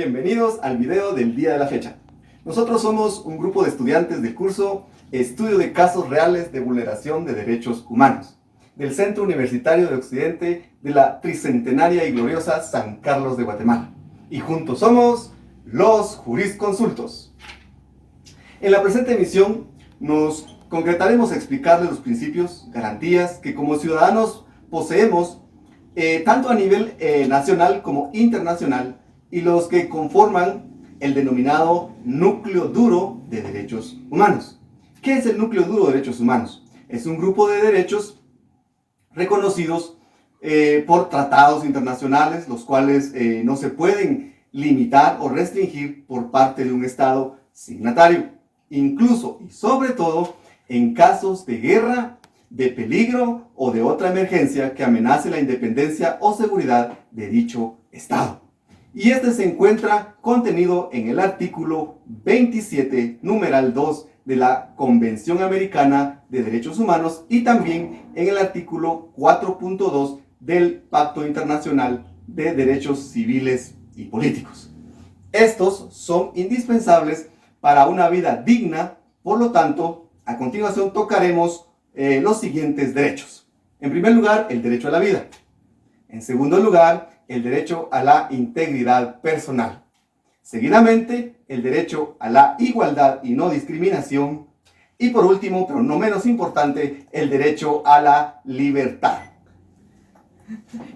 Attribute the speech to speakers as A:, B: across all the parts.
A: Bienvenidos al video del día de la fecha. Nosotros somos un grupo de estudiantes del curso Estudio de Casos Reales de Vulneración de Derechos Humanos del Centro Universitario de Occidente de la tricentenaria y gloriosa San Carlos de Guatemala. Y juntos somos los jurisconsultos. En la presente emisión nos concretaremos a explicarles los principios, garantías que como ciudadanos poseemos tanto a nivel nacional como internacional, y los que conforman el denominado núcleo duro de derechos humanos. ¿Qué es el núcleo duro de derechos humanos? Es un grupo de derechos reconocidos por tratados internacionales, los cuales no se pueden limitar o restringir por parte de un Estado signatario, incluso y sobre todo en casos de guerra, de peligro o de otra emergencia que amenace la independencia o seguridad de dicho Estado. Y este se encuentra contenido en el artículo 27, numeral 2 de la Convención Americana de Derechos Humanos y también en el artículo 4.2 del Pacto Internacional de Derechos Civiles y Políticos. Estos son indispensables para una vida digna, por lo tanto, a continuación tocaremos los siguientes derechos. En primer lugar, el derecho a la vida. En segundo lugar, el derecho a la integridad personal. Seguidamente, el derecho a la igualdad y no discriminación. Y por último, pero no menos importante, el derecho a la libertad.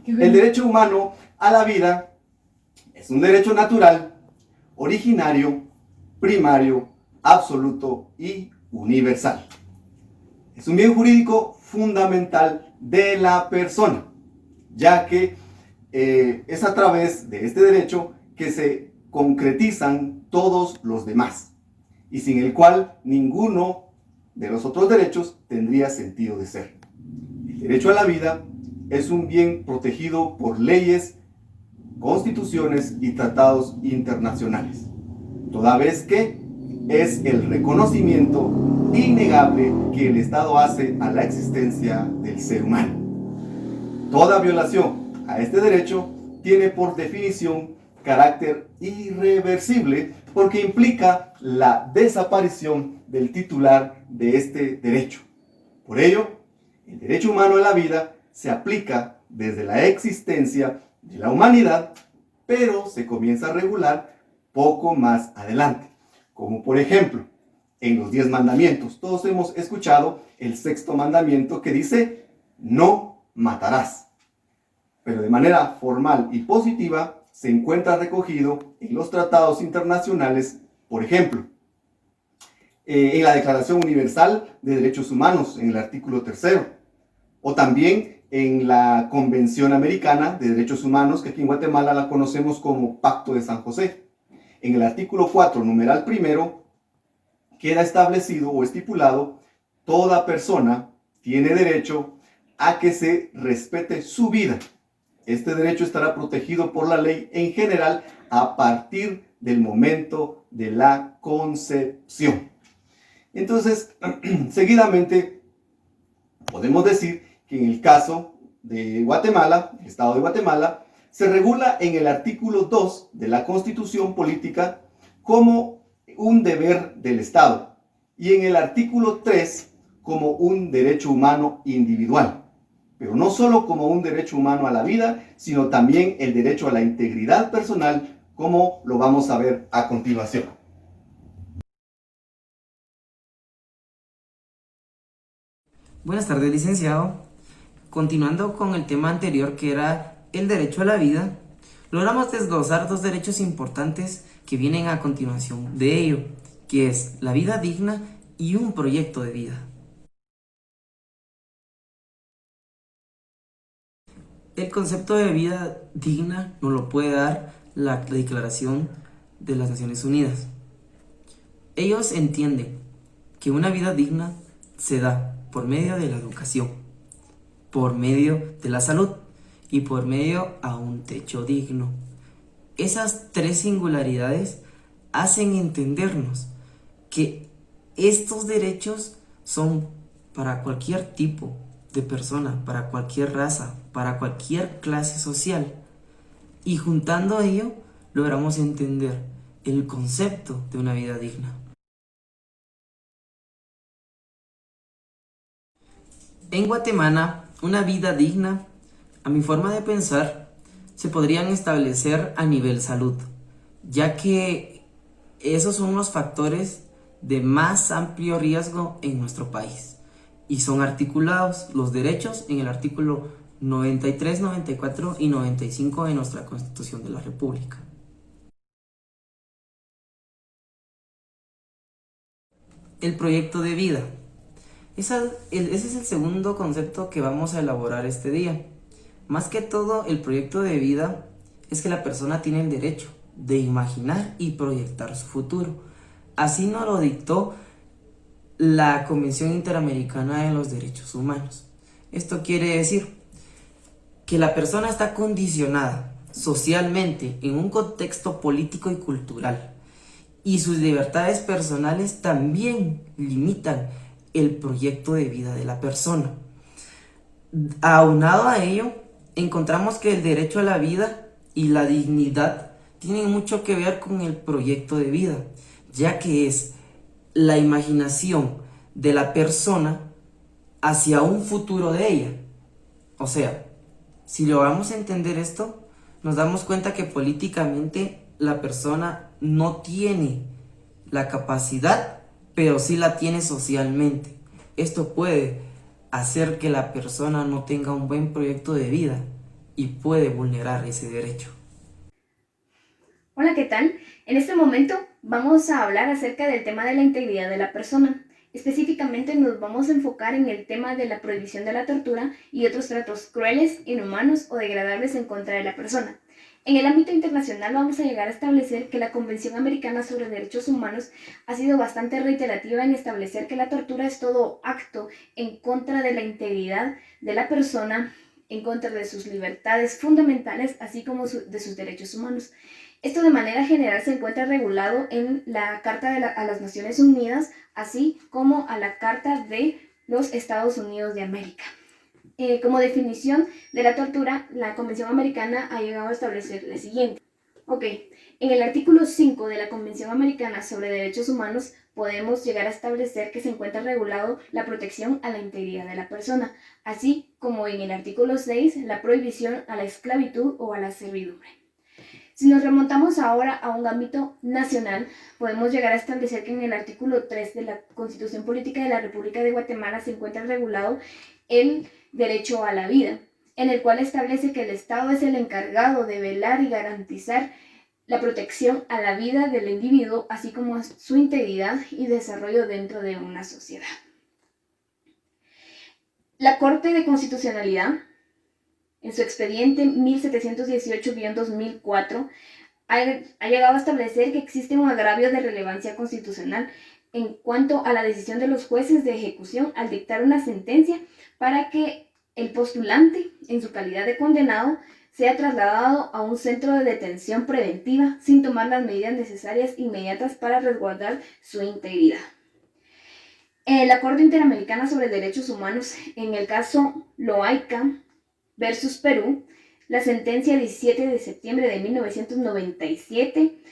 A: El derecho humano a la vida es un derecho natural, originario, primario, absoluto y universal. Es un bien jurídico fundamental de la persona, ya que es a través de este derecho que se concretizan todos los demás, y sin el cual ninguno de los otros derechos tendría sentido de ser. El derecho a la vida es un bien protegido por leyes, constituciones y tratados internacionales, toda vez que es el reconocimiento innegable que el Estado hace a la existencia del ser humano. Toda violación a este derecho tiene por definición carácter irreversible porque implica la desaparición del titular de este derecho. Por ello, el derecho humano a la vida se aplica desde la existencia de la humanidad, pero se comienza a regular poco más adelante, como por ejemplo en los 10 mandamientos. Todos hemos escuchado el sexto mandamiento que dice: no matarás. Pero de manera formal y positiva se encuentra recogido en los tratados internacionales, por ejemplo, en la Declaración Universal de Derechos Humanos, en el artículo 3, o también en la Convención Americana de Derechos Humanos, que aquí en Guatemala la conocemos como Pacto de San José. En el artículo 4, numeral 1, queda establecido o estipulado: toda persona tiene derecho a que se respete su vida. Este derecho estará protegido por la ley en general a partir del momento de la concepción. Entonces, seguidamente, podemos decir que en el caso de Guatemala, el Estado de Guatemala, se regula en el artículo 2 de la Constitución Política como un deber del Estado y en el artículo 3 como un derecho humano individual. Pero no solo como un derecho humano a la vida, sino también el derecho a la integridad personal, como lo vamos a ver a continuación.
B: Buenas tardes, licenciado. Continuando con el tema anterior, que era el derecho a la vida, logramos desglosar dos derechos importantes que vienen a continuación de ello, que es la vida digna y un proyecto de vida. El concepto de vida digna nos lo puede dar la Declaración de las Naciones Unidas. Ellos entienden que una vida digna se da por medio de la educación, por medio de la salud y por medio a un techo digno. Esas tres singularidades hacen entendernos que estos derechos son para cualquier tipo de persona, para cualquier raza, para cualquier clase social. Y juntando ello, logramos entender el concepto de una vida digna. En Guatemala, una vida digna, a mi forma de pensar, se podrían establecer a nivel salud, ya que esos son los factores de más amplio riesgo en nuestro país y son articulados los derechos en el artículo 93, 94 y 95 de nuestra Constitución de la República. El proyecto de vida. Ese es el segundo concepto que vamos a elaborar este día. Más que todo, el proyecto de vida es que la persona tiene el derecho de imaginar y proyectar su futuro. Así nos lo dictó la Convención Interamericana de los Derechos Humanos. Esto quiere decir que la persona está condicionada socialmente en un contexto político y cultural, y sus libertades personales también limitan el proyecto de vida de la persona. Aunado a ello, encontramos que el derecho a la vida y la dignidad tienen mucho que ver con el proyecto de vida, ya que es la imaginación de la persona hacia un futuro de ella. O sea, si logramos entender esto, nos damos cuenta que políticamente la persona no tiene la capacidad, pero sí la tiene socialmente. Esto puede hacer que la persona no tenga un buen proyecto de vida y puede vulnerar ese derecho.
C: Hola, ¿qué tal? En este momento vamos a hablar acerca del tema de la integridad de la persona. Específicamente nos vamos a enfocar en el tema de la prohibición de la tortura y otros tratos crueles, inhumanos o degradables en contra de la persona. En el ámbito internacional vamos a llegar a establecer que la Convención Americana sobre Derechos Humanos ha sido bastante reiterativa en establecer que la tortura es todo acto en contra de la integridad de la persona, en contra de sus libertades fundamentales, así como de sus derechos humanos. Esto de manera general se encuentra regulado en la Carta a las Naciones Unidas, así como a la Carta de los Estados Unidos de América. Como definición de la tortura, la Convención Americana ha llegado a establecer la siguiente. En el artículo 5 de la Convención Americana sobre Derechos Humanos podemos llegar a establecer que se encuentra regulado la protección a la integridad de la persona, así como en el artículo 6 la prohibición a la esclavitud o a la servidumbre. Si nos remontamos ahora a un ámbito nacional, podemos llegar a establecer que en el artículo 3 de la Constitución Política de la República de Guatemala se encuentra regulado el derecho a la vida, en el cual establece que el Estado es el encargado de velar y garantizar la protección a la vida del individuo, así como su integridad y desarrollo dentro de una sociedad. La Corte de Constitucionalidad, en su expediente 1718-2004, ha llegado a establecer que existe un agravio de relevancia constitucional en cuanto a la decisión de los jueces de ejecución al dictar una sentencia para que el postulante, en su calidad de condenado, sea trasladado a un centro de detención preventiva sin tomar las medidas necesarias inmediatas para resguardar su integridad. La Corte Interamericana sobre Derechos Humanos, en el caso Loaica versus Perú, la sentencia 17 de septiembre de 1997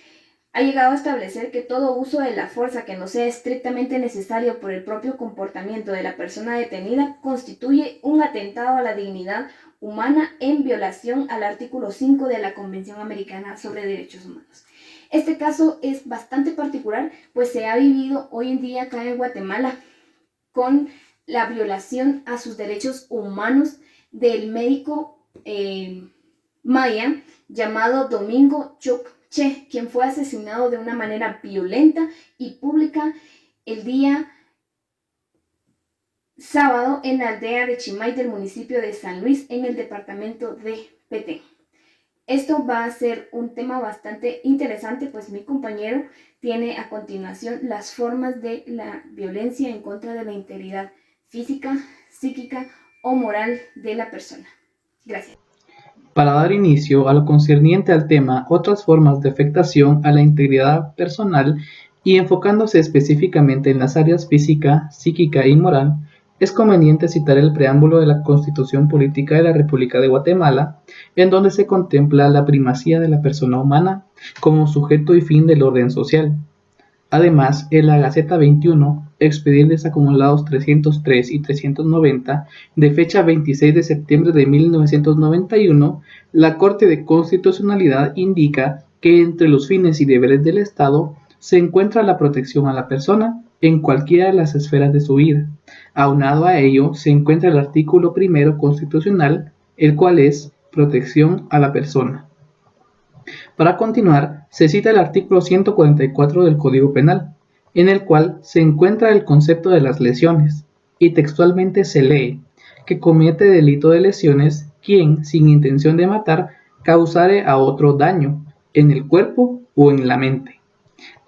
C: ha llegado a establecer que todo uso de la fuerza que no sea estrictamente necesario por el propio comportamiento de la persona detenida constituye un atentado a la dignidad humana en violación al artículo 5 de la Convención Americana sobre Derechos Humanos. Este caso es bastante particular, pues se ha vivido hoy en día acá en Guatemala con la violación a sus derechos humanos del médico maya llamado Domingo Chukche, quien fue asesinado de una manera violenta y pública el día sábado en la aldea de Chimay del municipio de San Luis, en el departamento de Petén. Esto va a ser un tema bastante interesante, pues mi compañero tiene a continuación las formas de la violencia en contra de la integridad física, psíquica o moral de la persona. Gracias.
D: Para dar inicio a lo concerniente al tema otras formas de afectación a la integridad personal y enfocándose específicamente en las áreas física, psíquica y moral, es conveniente citar el preámbulo de la Constitución Política de la República de Guatemala, en donde se contempla la primacía de la persona humana como sujeto y fin del orden social. Además, en la Gaceta 21, expedientes acumulados 303 y 390, de fecha 26 de septiembre de 1991, la Corte de Constitucionalidad indica que entre los fines y deberes del Estado se encuentra la protección a la persona en cualquiera de las esferas de su vida. Aunado a ello, se encuentra el artículo primero constitucional, el cual es protección a la persona. Para continuar, se cita el artículo 144 del Código Penal, en el cual se encuentra el concepto de las lesiones, y textualmente se lee que comete delito de lesiones quien, sin intención de matar, causare a otro daño, en el cuerpo o en la mente.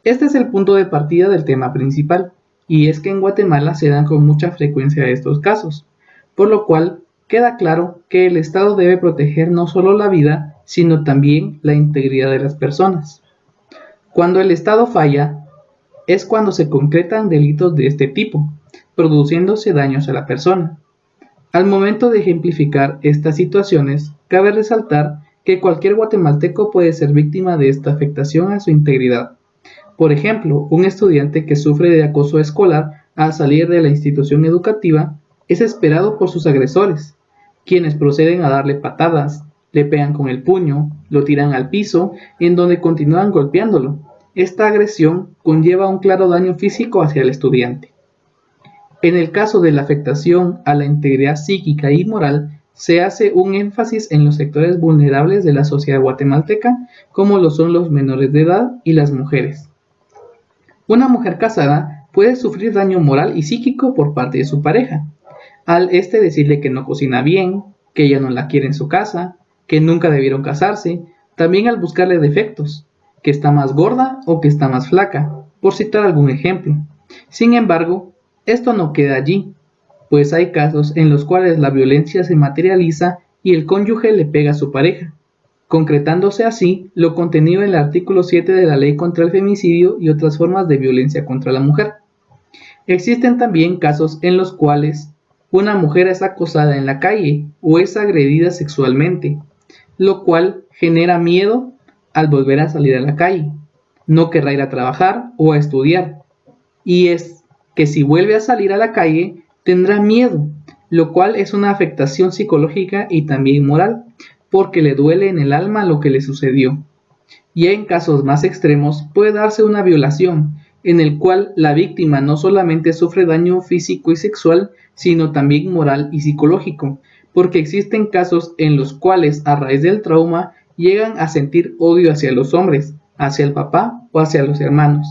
D: Este es el punto de partida del tema principal, y es que en Guatemala se dan con mucha frecuencia estos casos, por lo cual queda claro que el Estado debe proteger no solo la vida, sino también la integridad de las personas. Cuando el Estado falla, es cuando se concretan delitos de este tipo, produciéndose daños a la persona. Al momento de ejemplificar estas situaciones, cabe resaltar que cualquier guatemalteco puede ser víctima de esta afectación a su integridad. Por ejemplo, un estudiante que sufre de acoso escolar al salir de la institución educativa es esperado por sus agresores, quienes proceden a darle patadas, le pegan con el puño, lo tiran al piso, en donde continúan golpeándolo. Esta agresión conlleva un claro daño físico hacia el estudiante. En el caso de la afectación a la integridad psíquica y moral, se hace un énfasis en los sectores vulnerables de la sociedad guatemalteca, como lo son los menores de edad y las mujeres. Una mujer casada puede sufrir daño moral y psíquico por parte de su pareja, al decirle que no cocina bien, que ella no la quiere en su casa, que nunca debieron casarse, también al buscarle defectos, que está más gorda o que está más flaca, por citar algún ejemplo. Sin embargo, esto no queda allí, pues hay casos en los cuales la violencia se materializa y el cónyuge le pega a su pareja, concretándose así lo contenido en el artículo 7 de la Ley contra el Femicidio y otras formas de violencia contra la mujer. Existen también casos en los cuales una mujer es acosada en la calle o es agredida sexualmente, lo cual genera miedo al volver a salir a la calle. No querrá ir a trabajar o a estudiar. Y es que si vuelve a salir a la calle, tendrá miedo, lo cual es una afectación psicológica y también moral, porque le duele en el alma lo que le sucedió. Y en casos más extremos puede darse una violación, en el cual la víctima no solamente sufre daño físico y sexual, sino también moral y psicológico, porque existen casos en los cuales a raíz del trauma llegan a sentir odio hacia los hombres, hacia el papá o hacia los hermanos.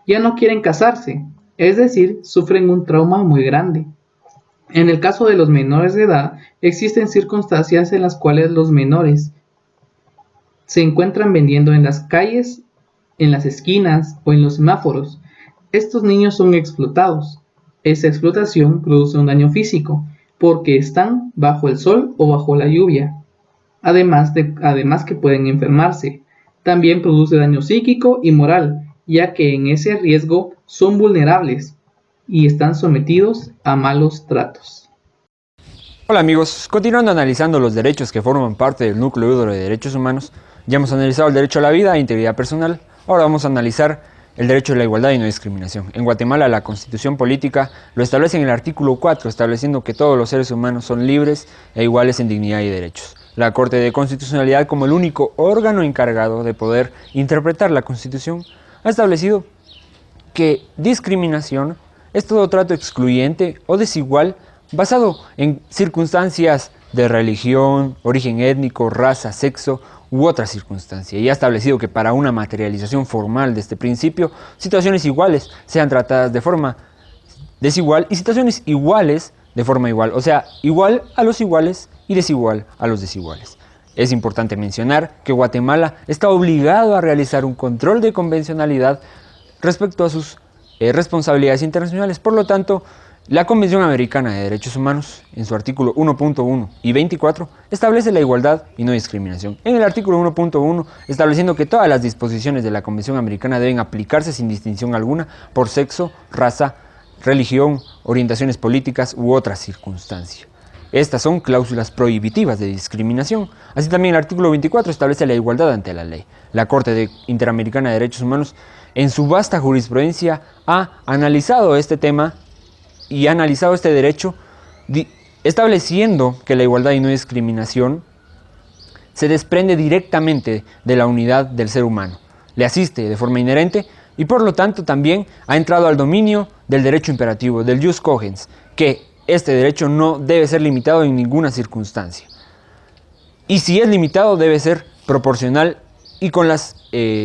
D: Ya no quieren casarse, es decir, sufren un trauma muy grande. En el caso de los menores de edad, existen circunstancias en las cuales los menores se encuentran vendiendo en las calles, en las esquinas o en los semáforos. Estos niños son explotados. Esa explotación produce un daño físico, porque están bajo el sol o bajo la lluvia. Además que pueden enfermarse. También produce daño psíquico y moral, ya que en ese riesgo son vulnerables y están sometidos a malos tratos.
E: Hola amigos, continuando analizando los derechos que forman parte del núcleo duro de derechos humanos, ya hemos analizado el derecho a la vida e integridad personal, ahora vamos a analizar el derecho a la igualdad y no discriminación. En Guatemala la Constitución Política lo establece en el artículo 4, estableciendo que todos los seres humanos son libres e iguales en dignidad y derechos. La Corte de Constitucionalidad, como el único órgano encargado de poder interpretar la Constitución, ha establecido que discriminación es todo trato excluyente o desigual basado en circunstancias de religión, origen étnico, raza, sexo u otra circunstancia, y ha establecido que para una materialización formal de este principio, situaciones iguales sean tratadas de forma desigual y situaciones iguales de forma igual, o sea, igual a los iguales y desigual a los desiguales. Es importante mencionar que Guatemala está obligado a realizar un control de convencionalidad respecto a sus responsabilidades internacionales. Por lo tanto, la Convención Americana de Derechos Humanos, en su artículo 1.1 y 24, establece la igualdad y no discriminación. En el artículo 1.1, estableciendo que todas las disposiciones de la Convención Americana deben aplicarse sin distinción alguna por sexo, raza, religión, orientaciones políticas u otras circunstancias. Estas son cláusulas prohibitivas de discriminación. Así también el artículo 24 establece la igualdad ante la ley. La Corte Interamericana de Derechos Humanos, en su vasta jurisprudencia, ha analizado este tema y ha analizado este derecho, estableciendo que la igualdad y no discriminación se desprende directamente de la unidad del ser humano, le asiste de forma inherente y por lo tanto también ha entrado al dominio del derecho imperativo, del jus cogens, que este derecho no debe ser limitado en ninguna circunstancia. Y si es limitado debe ser proporcional y con las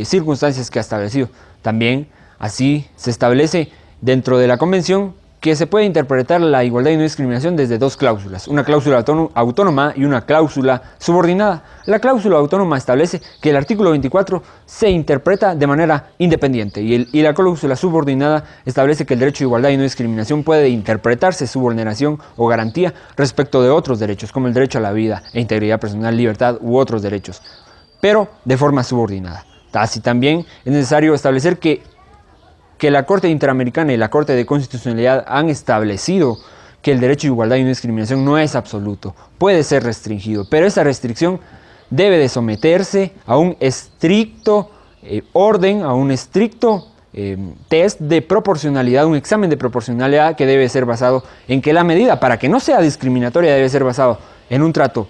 E: circunstancias que ha establecido. También así se establece dentro de la Convención que se puede interpretar la igualdad y no discriminación desde dos cláusulas, una cláusula autónoma y una cláusula subordinada. La cláusula autónoma establece que el artículo 24 se interpreta de manera independiente y la cláusula subordinada establece que el derecho de igualdad y no discriminación puede interpretarse su vulneración o garantía respecto de otros derechos, como el derecho a la vida e integridad personal, libertad u otros derechos, pero de forma subordinada. Así también es necesario establecer que la Corte Interamericana y la Corte de Constitucionalidad han establecido que el derecho de igualdad y no discriminación no es absoluto, puede ser restringido, pero esa restricción debe de someterse a un estricto orden, a un estricto test de proporcionalidad, un examen de proporcionalidad que debe ser basado en que la medida, para que no sea discriminatoria, debe ser basado en un trato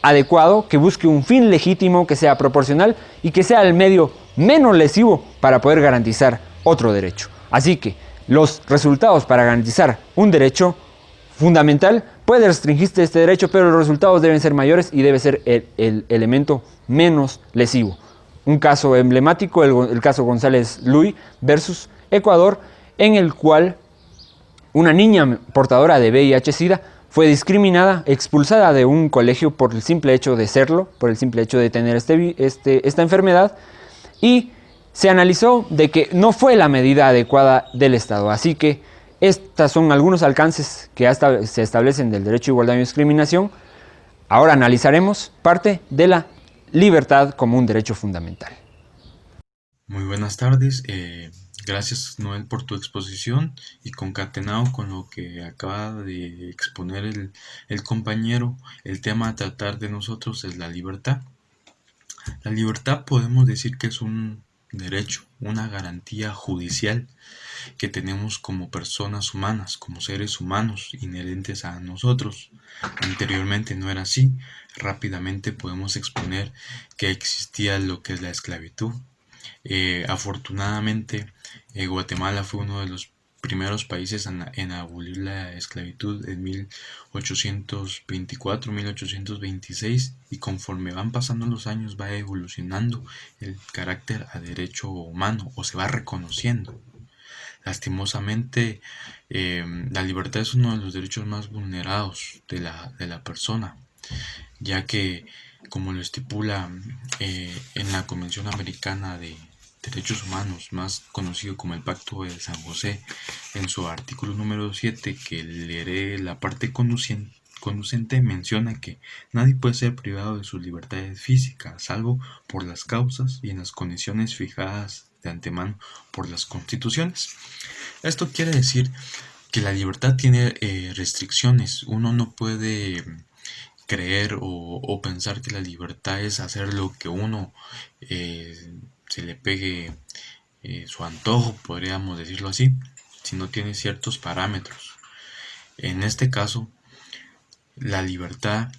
E: adecuado, que busque un fin legítimo, que sea proporcional y que sea el medio menos lesivo para poder garantizar otro derecho. Así que los resultados para garantizar un derecho fundamental, puede restringirse este derecho, pero los resultados deben ser mayores y debe ser el elemento menos lesivo. Un caso emblemático, el caso González Luis versus Ecuador, en el cual una niña portadora de VIH-Sida fue discriminada, expulsada de un colegio por el simple hecho de serlo, por el simple hecho de tener esta enfermedad, y se analizó de que no fue la medida adecuada del Estado. Así que estos son algunos alcances que se establecen del derecho a igualdad y no discriminación. Ahora analizaremos parte de la libertad como un derecho fundamental.
F: Muy buenas tardes, gracias Noel por tu exposición y concatenado con lo que acaba de exponer el compañero, el tema a tratar de nosotros es la libertad. La libertad podemos decir que es un derecho, una garantía judicial que tenemos como personas humanas, como seres humanos inherentes a nosotros. Anteriormente no era así, rápidamente podemos exponer que existía lo que es la esclavitud. Afortunadamente, Guatemala fue uno de los primeros países en abolir la esclavitud en 1824-1826 y conforme van pasando los años va evolucionando el carácter a derecho humano o se va reconociendo. Lastimosamente, la libertad es uno de los derechos más vulnerados de la persona, ya que, como lo estipula en la Convención Americana de Derechos Humanos, más conocido como el Pacto de San José, en su artículo número 7, que leeré la parte conducente, menciona que nadie puede ser privado de sus libertades físicas, salvo por las causas y en las condiciones fijadas de antemano por las constituciones. Esto quiere decir que la libertad tiene restricciones. Uno no puede creer o pensar que la libertad es hacer lo que uno se le pegue su antojo, podríamos decirlo así, si no tiene ciertos parámetros. En este caso, la libertad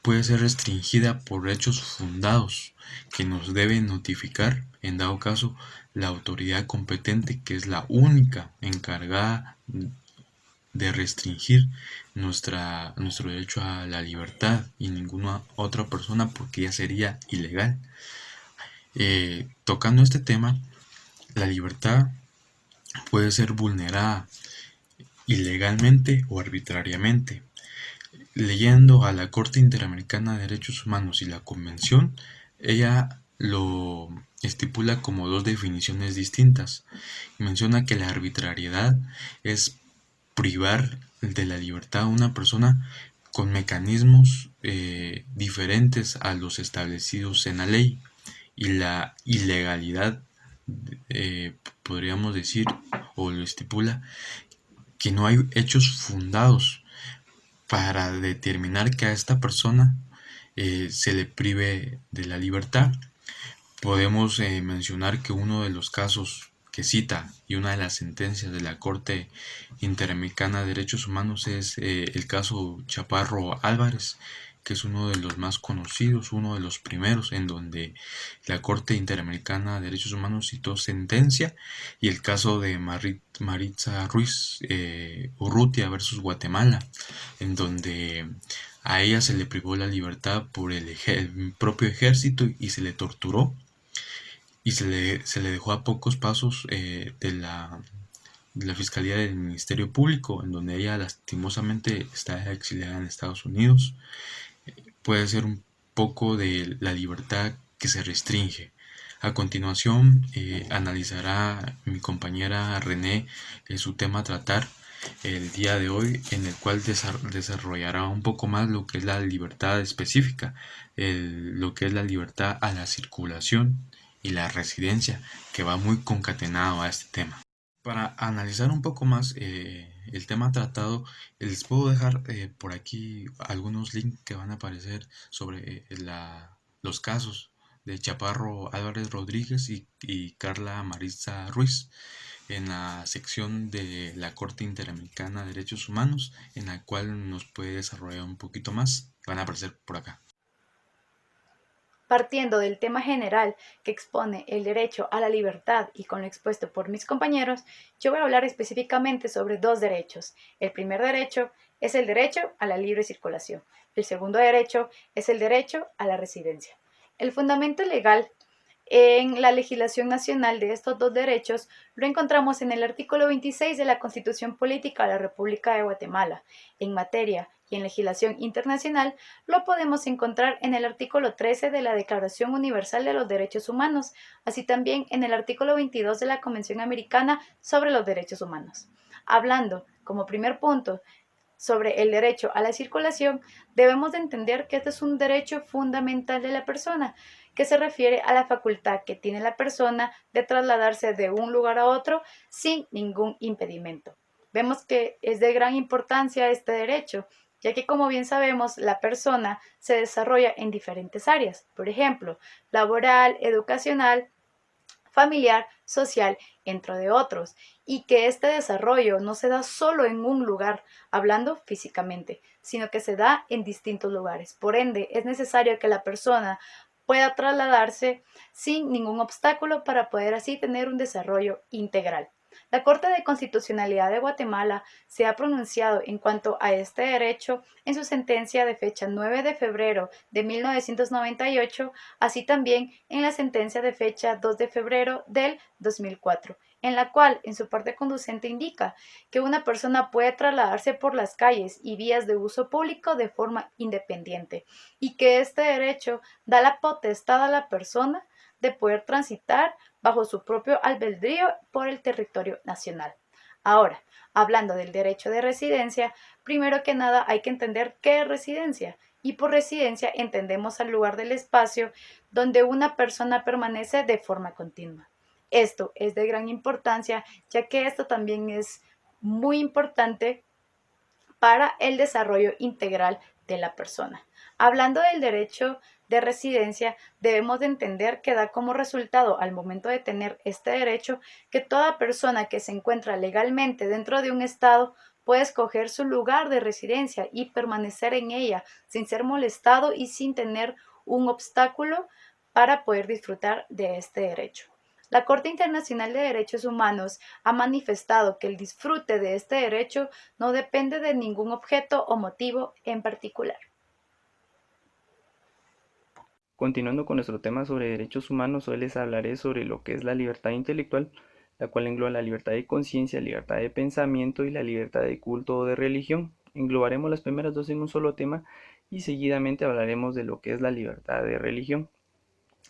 F: puede ser restringida por hechos fundados que nos deben notificar, en dado caso, la autoridad competente, que es la única encargada de restringir nuestro derecho a la libertad y ninguna otra persona, porque ya sería ilegal. Tocando este tema, la libertad puede ser vulnerada ilegalmente o arbitrariamente. Leyendo a la Corte Interamericana de Derechos Humanos y la Convención, ella lo estipula como dos definiciones distintas. Menciona que la arbitrariedad es privar de la libertad a una persona con mecanismos diferentes a los establecidos en la ley, y la ilegalidad, podríamos decir, o lo estipula, que no hay hechos fundados para determinar que a esta persona se le prive de la libertad. Podemos mencionar que uno de los casos que cita y una de las sentencias de la Corte Interamericana de Derechos Humanos es el caso Chaparro Álvarez, que es uno de los más conocidos, uno de los primeros en donde la Corte Interamericana de Derechos Humanos citó sentencia, y el caso de Maritza Ruiz Urrutia versus Guatemala, en donde a ella se le privó la libertad por el propio ejército y se le torturó y se le dejó a pocos pasos de la Fiscalía del Ministerio Público, en donde ella lastimosamente está exiliada en Estados Unidos. Puede ser un poco de la libertad que se restringe. A continuación analizará mi compañera René su tema a tratar el día de hoy, en el cual desarrollará un poco más lo que es la libertad específica, lo que es la libertad a la circulación y la residencia, que va muy concatenado a este tema. Para analizar un poco más el tema tratado, les puedo dejar por aquí algunos links que van a aparecer sobre los casos de Chaparro Álvarez Rodríguez y Carla Maritza Ruiz en la sección de la Corte Interamericana de Derechos Humanos, en la cual nos puede desarrollar un poquito más. Van a aparecer por acá.
G: Partiendo del tema general que expone el derecho a la libertad y con lo expuesto por mis compañeros, yo voy a hablar específicamente sobre dos derechos. El primer derecho es el derecho a la libre circulación. El segundo derecho es el derecho a la residencia. El fundamento legal en la legislación nacional de estos dos derechos lo encontramos en el artículo 26 de la Constitución Política de la República de Guatemala. En materia y en legislación internacional lo podemos encontrar en el artículo 13 de la Declaración Universal de los Derechos Humanos, así también en el artículo 22 de la Convención Americana sobre los Derechos Humanos. Hablando como primer punto sobre el derecho a la circulación, debemos de entender que este es un derecho fundamental de la persona, que se refiere a la facultad que tiene la persona de trasladarse de un lugar a otro sin ningún impedimento. Vemos que es de gran importancia este derecho, ya que, como bien sabemos, la persona se desarrolla en diferentes áreas, por ejemplo, laboral, educacional, familiar, social, entre otros, y que este desarrollo no se da solo en un lugar, hablando físicamente, sino que se da en distintos lugares. Por ende, es necesario que la persona pueda trasladarse sin ningún obstáculo para poder así tener un desarrollo integral. La Corte de Constitucionalidad de Guatemala se ha pronunciado en cuanto a este derecho en su sentencia de fecha 9 de febrero de 1998, así también en la sentencia de fecha 2 de febrero del 2004, en la cual en su parte conducente indica que una persona puede trasladarse por las calles y vías de uso público de forma independiente y que este derecho da la potestad a la persona de poder transitar bajo su propio albedrío por el territorio nacional. Ahora, hablando del derecho de residencia, primero que nada hay que entender qué es residencia. Y por residencia entendemos al lugar del espacio donde una persona permanece de forma continua. Esto es de gran importancia, ya que esto también es muy importante para el desarrollo integral de la persona. Hablando del derecho de residencia, debemos de entender que da como resultado al momento de tener este derecho que toda persona que se encuentra legalmente dentro de un estado puede escoger su lugar de residencia y permanecer en ella sin ser molestado y sin tener un obstáculo para poder disfrutar de este derecho. La Corte Internacional de Derechos Humanos ha manifestado que el disfrute de este derecho no depende de ningún objeto o motivo en particular.
H: Continuando con nuestro tema sobre derechos humanos, hoy les hablaré sobre lo que es la libertad intelectual, la cual engloba la libertad de conciencia, libertad de pensamiento y la libertad de culto o de religión. Englobaremos las primeras dos en un solo tema y seguidamente hablaremos de lo que es la libertad de religión.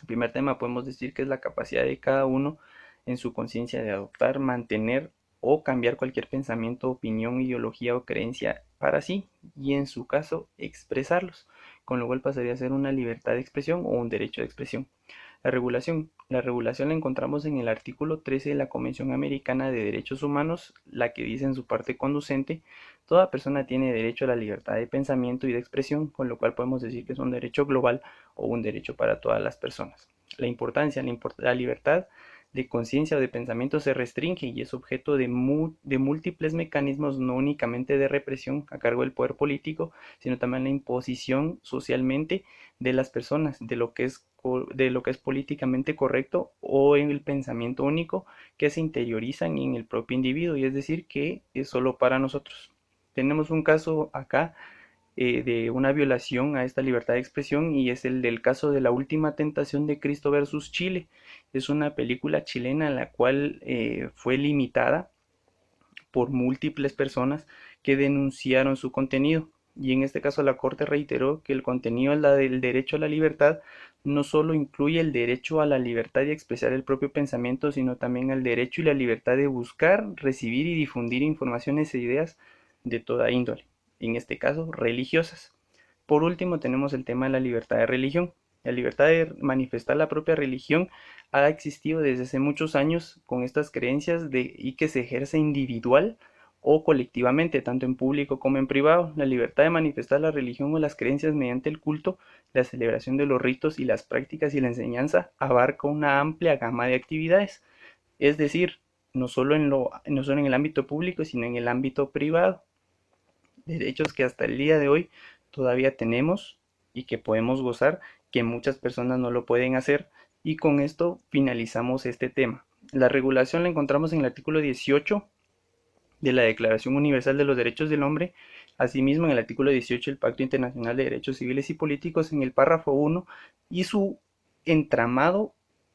H: El primer tema podemos decir que es la capacidad de cada uno en su conciencia de adoptar, mantener o cambiar cualquier pensamiento, opinión, ideología o creencia para sí y en su caso expresarlos, con lo cual pasaría a ser una libertad de expresión o un derecho de expresión. La regulación. La regulación la encontramos en el artículo 13 de la Convención Americana de Derechos Humanos, la que dice en su parte conducente: toda persona tiene derecho a la libertad de pensamiento y de expresión, con lo cual podemos decir que es un derecho global o un derecho para todas las personas. La importancia, la libertad de conciencia o de pensamiento se restringe y es objeto de múltiples mecanismos, no únicamente de represión a cargo del poder político, sino también la imposición socialmente de las personas, de lo que es políticamente correcto o en el pensamiento único que se interiorizan en el propio individuo, y es decir, que es solo para nosotros. Tenemos un caso acá de una violación a esta libertad de expresión, y es el del caso de La Última Tentación de Cristo versus Chile. Es una película chilena en la cual fue limitada por múltiples personas que denunciaron su contenido. Y en este caso la Corte reiteró que el contenido del derecho a la libertad no solo incluye el derecho a la libertad de expresar el propio pensamiento, sino también el derecho y la libertad de buscar, recibir y difundir informaciones e ideas de toda índole, en este caso religiosas. Por último, tenemos el tema de la libertad de religión. La libertad de manifestar la propia religión ha existido desde hace muchos años con estas creencias y que se ejerce individual o colectivamente, tanto en público como en privado. La libertad de manifestar la religión o las creencias mediante el culto, la celebración de los ritos y las prácticas y la enseñanza abarca una amplia gama de actividades. Es decir, no solo en el ámbito público, sino en el ámbito privado. Derechos que hasta el día de hoy todavía tenemos y que podemos gozar, que muchas personas no lo pueden hacer. Y con esto finalizamos este tema. La regulación la encontramos en el artículo 18 de la Declaración Universal de los Derechos del Hombre, asimismo en el artículo 18 del Pacto Internacional de Derechos Civiles y Políticos, en el párrafo 1, y su entramado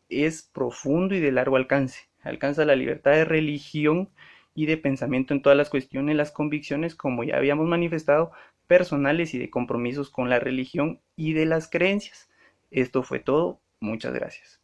H: es profundo y de largo alcance. Alcanza la libertad de religión y de pensamiento en todas las cuestiones, las convicciones, como ya habíamos manifestado, personales y de compromisos con la religión y de las creencias. Esto fue todo. Muchas gracias.